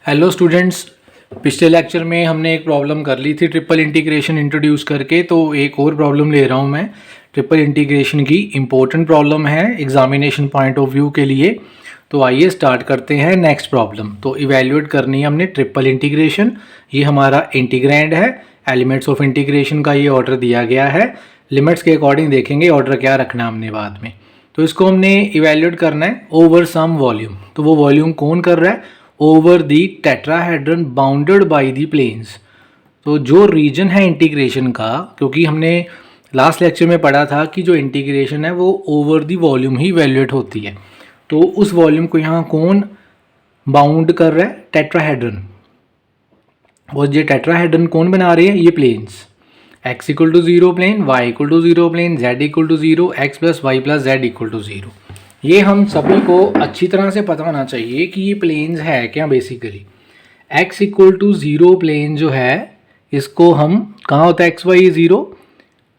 Hello students, पिछले lecture में हमने एक प्रॉब्लम कर ली थी ट्रिपल इंटीग्रेशन इंट्रोड्यूस करके। तो एक और प्रॉब्लम ले रहा हूँ मैं। ट्रिपल इंटीग्रेशन की इम्पोर्टेंट प्रॉब्लम है एग्जामिनेशन पॉइंट ऑफ व्यू के लिए। तो आइए स्टार्ट करते हैं नेक्स्ट प्रॉब्लम। तो इवेल्युएट करनी है हमने ट्रिपल इंटीग्रेशन। ये हमारा इंटीग्रैंड है, एलिमेंट्स ऑफ इंटीग्रेशन का ये ऑर्डर दिया गया है। लिमिट्स के अकॉर्डिंग देखेंगे ऑर्डर क्या रखना है हमने बाद में। तो इसको हमने इवेल्युएट करना है ओवर सम वॉल्यूम। तो वो वॉल्यूम कौन कर रहा है? Over the tetrahedron bounded by the planes. तो जो रीजन है इंटीग्रेशन का, क्योंकि हमने लास्ट लेक्चर में पढ़ा था कि जो इंटीग्रेशन है वो over the volume he evaluate होती है। तो उस वॉल्यूम को यहाँ कौन बाउंड कर रहा है? टेट्राहेड्रन। और ये टेट्राहेड्रन कौन बना रहे हैं? ये planes. x equal to zero plane, y equal to zero plane, z equal to zero, x plus y plus z equal to zero. ये हम सभी को अच्छी तरह से पता होना चाहिए कि ये प्लेन्स है क्या। Basically x equal to zero plane जो है इसको हम कहाँ होता है? एक्स वाई ज़ीरो,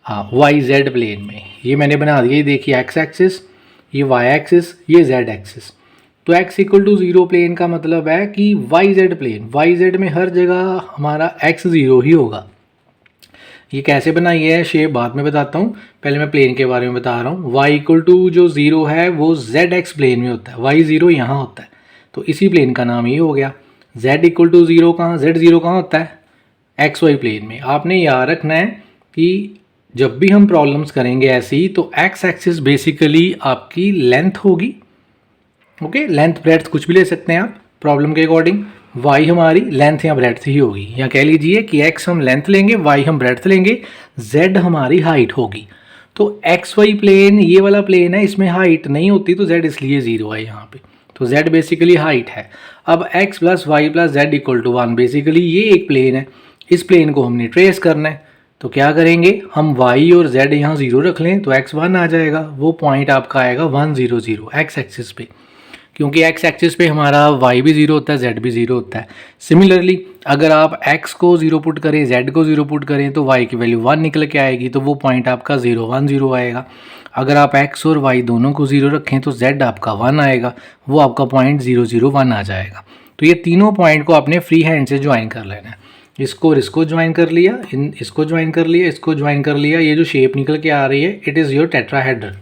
हाँ वाई जेड प्लेन में। ये मैंने बना दिया, ये देखिए एक्स एक्सिस, ये वाई एक्सिस, ये जेड एक्सिस। तो x equal to zero plane का मतलब है कि y z plane, y z में हर जगह हमारा x ज़ीरो ही होगा। ये कैसे बनाई है शेप बाद में बताता हूँ, पहले मैं प्लेन के बारे में बता रहा हूँ। y इक्वल टू जो ज़ीरो है वो जेड एक्स प्लेन में होता है, y ज़ीरो यहाँ होता है, तो इसी प्लेन का नाम ये हो गया। z इक्वल टू ज़ीरो कहाँ, z ज़ीरो कहाँ होता है? एक्स वाई प्लेन में। आपने याद रखना है कि जब भी हम प्रॉब्लम्स करेंगे ऐसी, तो एक्स एक्सिस बेसिकली आपकी लेंथ होगी। ओके, लेंथ ब्रेड्थ कुछ भी ले सकते हैं आप प्रॉब्लम के अकॉर्डिंग। y हमारी लेंथ या ब्रेड्थ ही होगी, या कह लीजिए कि x हम लेंथ लेंगे, y हम ब्रेड्थ लेंगे, z हमारी हाइट होगी। तो एक्स वाई प्लेन ये वाला प्लेन है, इसमें हाइट नहीं होती तो z इसलिए ज़ीरो है यहाँ पे। तो z बेसिकली हाइट है। अब x plus y plus z equal to one, basically ये एक प्लेन है। इस प्लेन को हमने ट्रेस करना है, तो क्या करेंगे हम? y और z यहाँ ज़ीरो रख लें तो x वन आ जाएगा। वो पॉइंट आपका आएगा 1 0 0 एक्स एक्सिस पे, क्योंकि एक्स एक्सिस पे हमारा y भी ज़ीरो होता है, z भी ज़ीरो होता है। सिमिलरली अगर आप x को ज़ीरो पुट करें, z को ज़ीरो पुट करें तो y की वैल्यू 1 निकल के आएगी, तो वो पॉइंट आपका 0 1 0 आएगा। अगर आप x और y दोनों को ज़ीरो रखें तो z आपका 1 आएगा, वो आपका पॉइंट 0 0 1 आ जाएगा। तो ये तीनों पॉइंट को आपने फ्री हैंड से ज्वाइन कर लेना है। इसको और इसको ज्वाइन कर लिया, इसको ज्वाइन कर लिया, इसको ज्वाइन कर लिया। ये जो शेप निकल के आ रही है इट इज़ योर टेट्राहेड्रन।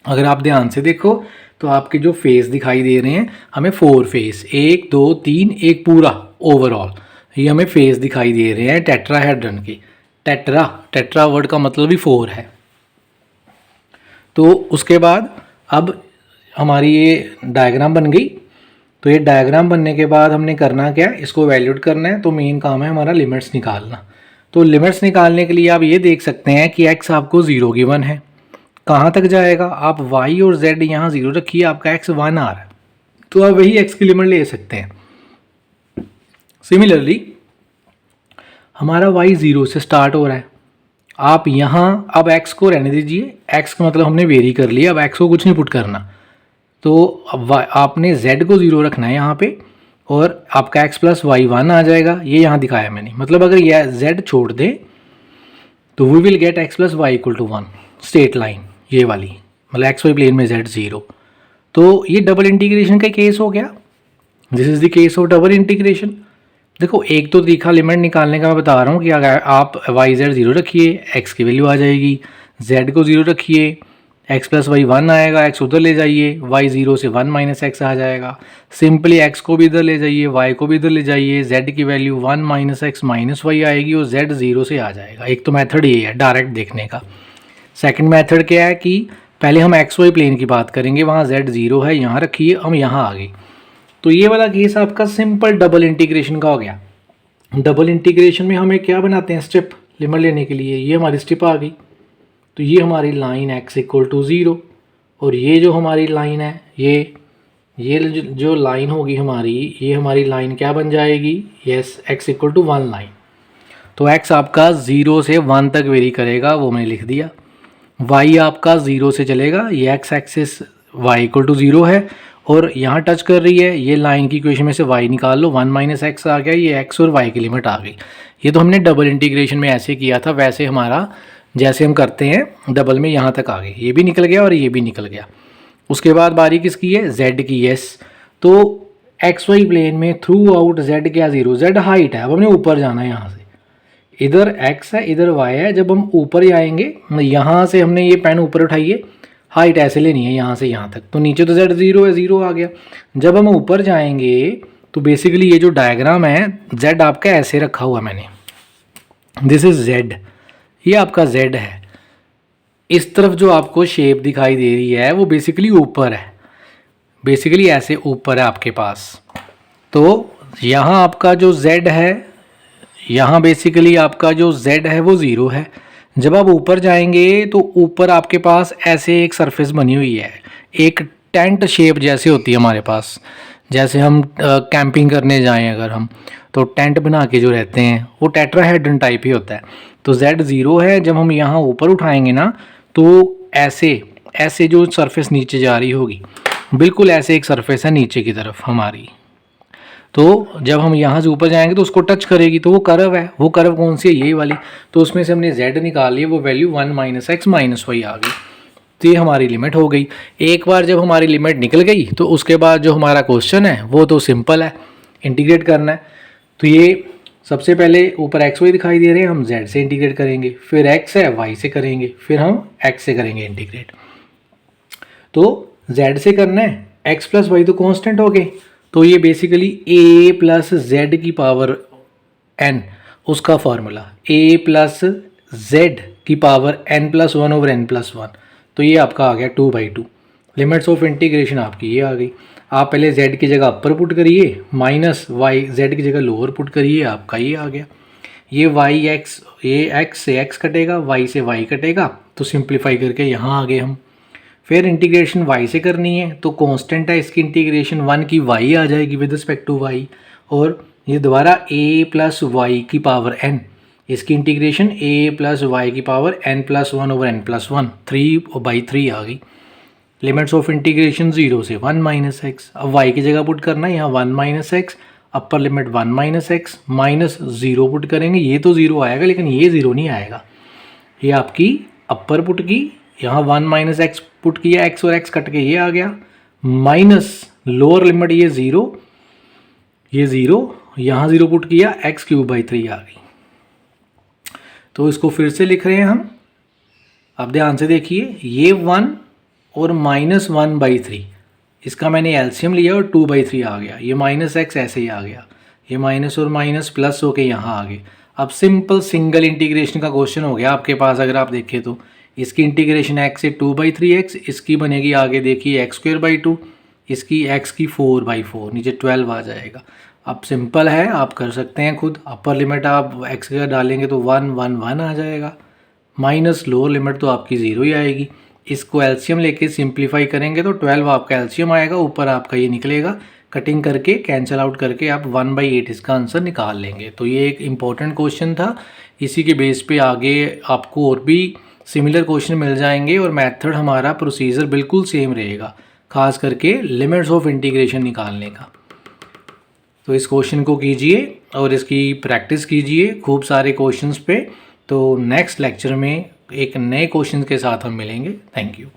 अगर आप ध्यान से देखो तो आपके जो फेस दिखाई दे रहे हैं हमें 4 फेस, 1 2 3, एक पूरा ओवरऑल ये हमें फेस दिखाई दे रहे हैं टेट्राहेड्रन के। टेट्रा वर्ड का मतलब ही 4 है। तो उसके बाद अब हमारी ये डायग्राम बन गई। तो ये डायग्राम बनने के बाद हमने करना क्या? इसको वैल्यूट करना है। तो मेन काम है हमारा लिमिट्स निकालना। तो लिमिट्स निकालने के लिए आप ये देख सकते हैं कि x आपको 0 गिवन है, कहाँ तक जाएगा? आप y और z यहाँ 0 रखिए, आपका x 1 आ रहा है, तो आप वही x की लिमिट ले सकते हैं। सिमिलरली हमारा y 0 से स्टार्ट हो रहा है। आप यहाँ अब x को रहने दीजिए, x का मतलब हमने वेरी कर लिया, अब x को कुछ नहीं पुट करना। तो अब आपने z को 0 रखना है यहाँ पे, और आपका x प्लस वाई 1 आ जाएगा। ये यहाँ दिखाया मैंने, मतलब अगर यह z छोड़ दे तो we will get x plus y equal to 1 straight line, ये वाली, मतलब एक्स वाई प्लेन में z 0। तो ये डबल इंटीग्रेशन का केस हो गया। This is the case of double integration. देखो एक तो दिखा लिमिट निकालने का मैं बता रहा हूँ कि अगर आप वाई जेड 0 रखिए x की वैल्यू आ जाएगी, z को 0 रखिए x प्लस वाई 1 आएगा, x उधर ले जाइए, y 0 से 1 माइनस एक्स आ जाएगा। सिंपली x को भी इधर ले जाइए, y को भी इधर ले जाइए, z की value 1 minus x minus y आएगी और z 0 से आ जाएगा। एक तो मेथड ये है डायरेक्ट देखने का। सेकंड मेथड क्या है कि पहले हम एक्स वाई प्लेन की बात करेंगे, वहाँ z 0 है, यहाँ रखिए, हम यहाँ आ गए। तो ये वाला केस आपका सिंपल डबल इंटीग्रेशन का हो गया। डबल इंटीग्रेशन में हमें क्या बनाते हैं? स्टेप लिमिट लेने के लिए ये हमारी स्टेप आ गई। तो ये हमारी लाइन x इक्वल टू 0, और ये जो हमारी लाइन है ये जो लाइन होगी हमारी, ये हमारी लाइन क्या बन जाएगी? Yes, x equal to 1 line. तो x आपका 0 से 1 तक वेरी करेगा, वो मैंने लिख दिया। y आपका 0 से चलेगा, ये x axis y equal to 0 है और यहाँ टच कर रही है, ये लाइन की इक्वेशन में से y निकाल लो, 1 माइनस एक्स आ गया, ये x और y की लिमिट आ गई। ये तो हमने डबल इंटीग्रेशन में ऐसे किया था, वैसे हमारा जैसे हम करते हैं डबल में यहाँ तक आ गए, ये भी निकल गया और ये भी निकल गया। उसके बाद बारी किसकी है? z की। यस, तो एक्स वाई प्लेन में थ्रू आउट जेड क्या ज़ीरो, जेड हाइट है, अब हमने ऊपर जाना है यहाँ से, इधर एक्स है इधर वाई है, जब हम ऊपर ही आएंगे यहाँ से हमने ये पेन ऊपर उठाइए, हाइट ऐसे लेनी है यहाँ से यहाँ तक, तो नीचे तो जेड ज़ीरो है, ज़ीरो आ गया। जब हम ऊपर जाएंगे तो बेसिकली ये जो डायग्राम है जेड आपका ऐसे रखा हुआ मैंने, दिस इज़ जेड, ये आपका जेड है। इस तरफ जो आपको शेप दिखाई दे रही है वो बेसिकली ऊपर है, बेसिकली ऐसे ऊपर है आपके पास। तो यहाँ आपका जो जेड है, यहाँ बेसिकली आपका जो जेड है वो ज़ीरो है। जब आप ऊपर जाएंगे तो ऊपर आपके पास ऐसे एक सरफेस बनी हुई है, एक टेंट शेप जैसे होती है हमारे पास, जैसे हम कैंपिंग करने जाएं अगर हम, तो टेंट बना के जो रहते हैं वो टेट्राहेड्रन टाइप ही होता है। तो जेड ज़ीरो है, जब हम यहाँ ऊपर उठाएंगे ना तो ऐसे ऐसे जो सरफेस नीचे जा रही होगी, बिल्कुल ऐसे एक सरफेस है नीचे की तरफ हमारी, तो जब हम यहाँ से ऊपर जाएंगे तो उसको टच करेगी, तो वो कर्व है, वो कर्व कौन सी है, यही वाली, तो उसमें से हमने z निकाल लिया, वो वैल्यू 1 - x - y आ गई। तो ये हमारी लिमिट हो गई। एक बार जब हमारी लिमिट निकल गई तो उसके बाद जो हमारा क्वेश्चन है वो तो सिंपल है, इंटीग्रेट करना है। तो ये सबसे पहले ऊपर x y दिखाई दे रहे हैं, हम z से इंटीग्रेट करेंगे, फिर x है y से करेंगे, फिर हम x से करेंगे इंटीग्रेट। तो z से करना है, x + y तो कांस्टेंट हो गए, तो ये बेसिकली a + z की पावर n, उसका फार्मूला a + z की पावर n + 1/n+1, तो ये आपका आ गया 2/2। लिमिट्स ऑफ इंटीग्रेशन आपकी ये आ गई। आप पहले z की जगह अपर पुट करिए, -y z की जगह लोअर पुट करिए, आपका ये आ गया। ये x से x कटेगा, y से y कटेगा, तो सिंप्लीफाई करके यहाँ आ गए हम। फिर इंटीग्रेशन y से करनी है, तो कांस्टेंट है इसकी इंटीग्रेशन 1 की y आ जाएगी विद रिस्पेक्ट टू y, और ये दोबारा a + y की पावर n, इसकी इंटीग्रेशन a + y की पावर n + 1/n+1, 3/3 आ गई। लिमिट्स ऑफ इंटीग्रेशन 0 से 1 - x, अब y की जगह पुट करना है, यहाँ 1 - x, upper limit 1 - x -0 put करेंगे, ये तो 0 आएगा लेकिन ये 0 नहीं आएगा, ये आपकी अपर पुट की, यहाँ 1 - x पुट किया, x और x कट के ये आ गया, माइनस लोअर लिमिट ये 0, ये 0, यहाँ 0 पुट किया, x³/3 आ गई। तो इसको फिर से लिख रहे हैं हम, अब ध्यान से देखिए, ये 1 और -1/3, इसका मैंने एलसीएम लिया और 2/3 आ गया, ये -x ऐसे ही आ गया, ये माइनस और माइनस प्लस होके यहाँ आ गए। अब सिंपल सिंगल इंटीग्रेशन का क्वेश्चन हो गया आपके पास, अगर आप देखें तो इसकी इंटीग्रेशन x से 2/3x, इसकी बनेगी आगे देखिए x²/2, इसकी x की 4/4, नीचे 12 आ जाएगा। अब सिंपल है, आप कर सकते हैं खुद, अपर लिमिट आप x का डालेंगे तो 1 1 1 आ जाएगा, माइनस लोअर लिमिट तो आपकी 0 ही आएगी। इसको एलसीएम लेके सिंप्लीफाई करेंगे तो 12 आपका एलसीएम आएगा, ऊपर आपका ये निकलेगा, कटिंग करके कैंसिल आउट करके आप 1/8 इसका आंसर निकाल लेंगे। तो ये एक इम्पॉर्टेंट क्वेश्चन था, इसी के बेस पे आगे आपको और भी सिमिलर क्वेश्चन मिल जाएंगे और मेथड हमारा प्रोसीजर बिल्कुल सेम रहेगा, खास करके लिमिट्स ऑफ इंटीग्रेशन निकालने का। तो इस क्वेश्चन को कीजिए और इसकी प्रैक्टिस कीजिए खूब सारे क्वेश्चंस पे। तो नेक्स्ट लेक्चर में एक नए क्वेश्चन के साथ हम मिलेंगे। Thank you.